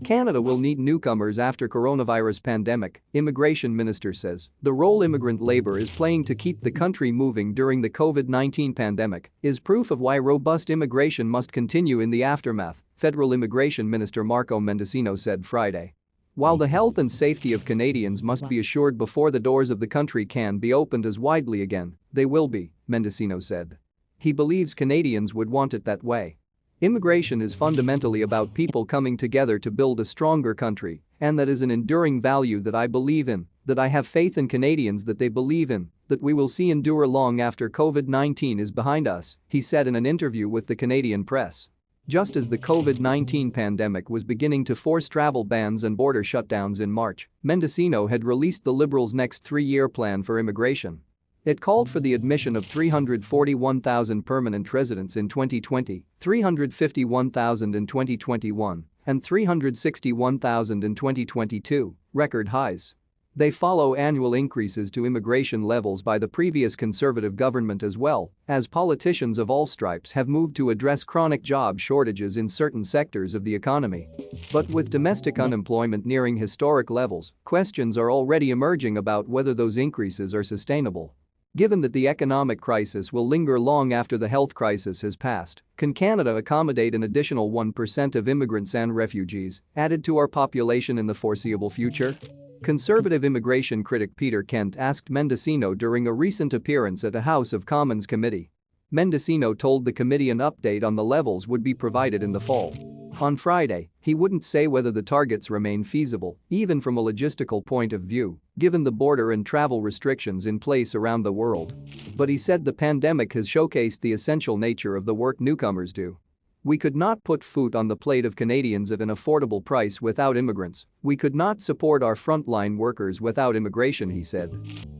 Canada will need newcomers after coronavirus pandemic, Immigration Minister says. The role immigrant labor is playing to keep the country moving during the COVID-19 pandemic is proof of why robust immigration must continue in the aftermath, Federal Immigration Minister Marco Mendicino said Friday. While the health and safety of Canadians must be assured before the doors of the country can be opened as widely again, they will be, Mendicino said. He believes Canadians would want it that way. Immigration is fundamentally about people coming together to build a stronger country, and that is an enduring value that I believe in, that I have faith in Canadians that they believe in, that we will see endure long after COVID-19 is behind us, he said in an interview with the Canadian press. Just as the COVID-19 pandemic was beginning to force travel bans and border shutdowns in March, Mendicino had released the Liberals' next three-year plan for immigration. It called for the admission of 341,000 permanent residents in 2020, 351,000 in 2021, and 361,000 in 2022, record highs. They follow annual increases to immigration levels by the previous Conservative government as well, as politicians of all stripes have moved to address chronic job shortages in certain sectors of the economy. But with domestic unemployment nearing historic levels, questions are already emerging about whether those increases are sustainable. Given that the economic crisis will linger long after the health crisis has passed, can Canada accommodate an additional 1% of immigrants and refugees added to our population in the foreseeable future? Conservative immigration critic Peter Kent asked Mendicino during a recent appearance at a House of Commons committee. Mendicino told the committee an update on the levels would be provided in the fall. On Friday, he wouldn't say whether the targets remain feasible, even from a logistical point of view, given the border and travel restrictions in place around the world. But he said the pandemic has showcased the essential nature of the work newcomers do. We could not put food on the plate of Canadians at an affordable price without immigrants. We could not support our frontline workers without immigration, he said.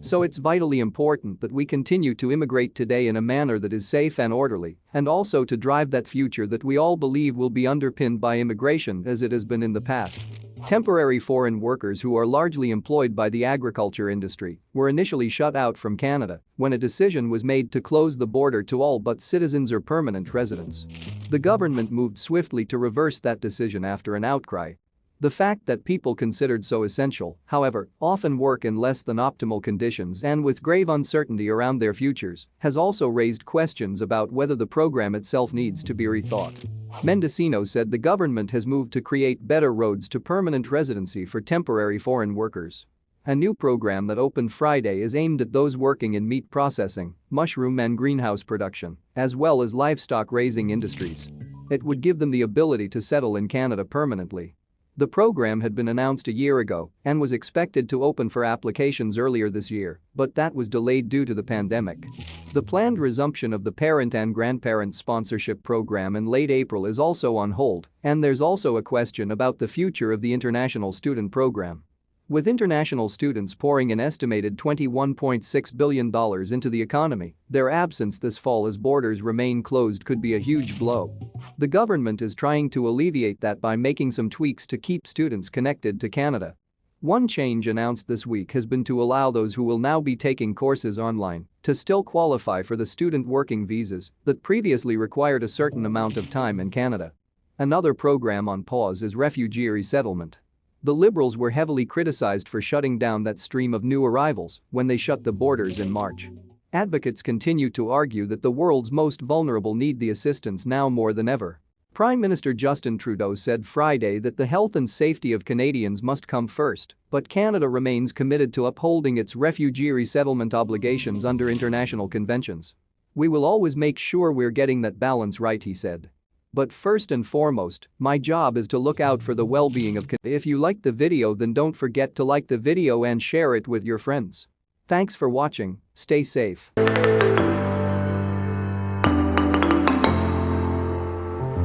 So it's vitally important that we continue to immigrate today in a manner that is safe and orderly, and also to drive that future that we all believe will be underpinned by immigration as it has been in the past. Temporary foreign workers who are largely employed by the agriculture industry were initially shut out from Canada when a decision was made to close the border to all but citizens or permanent residents. The government moved swiftly to reverse that decision after an outcry. The fact that people considered so essential, however, often work in less than optimal conditions and with grave uncertainty around their futures, has also raised questions about whether the program itself needs to be rethought. Mendicino said the government has moved to create better roads to permanent residency for temporary foreign workers. A new program that opened Friday is aimed at those working in meat processing, mushroom and greenhouse production, as well as livestock raising industries. It would give them the ability to settle in Canada permanently. The program had been announced a year ago and was expected to open for applications earlier this year, but that was delayed due to the pandemic. The planned resumption of the parent and grandparent sponsorship program in late April is also on hold, and there's also a question about the future of the international student program. With international students pouring an estimated $21.6 billion into the economy, their absence this fall as borders remain closed could be a huge blow. The government is trying to alleviate that by making some tweaks to keep students connected to Canada. One change announced this week has been to allow those who will now be taking courses online to still qualify for the student working visas that previously required a certain amount of time in Canada. Another program on pause is refugee resettlement. The Liberals were heavily criticized for shutting down that stream of new arrivals when they shut the borders in March. Advocates continue to argue that the world's most vulnerable need the assistance now more than ever. Prime Minister Justin Trudeau said Friday that the health and safety of Canadians must come first, but Canada remains committed to upholding its refugee resettlement obligations under international conventions. We will always make sure we're getting that balance right, he said. But first and foremost, my job is to look out for the well-being of Canadians. If you liked the video, then don't forget to like the video and share it with your friends. Thanks for watching, stay safe.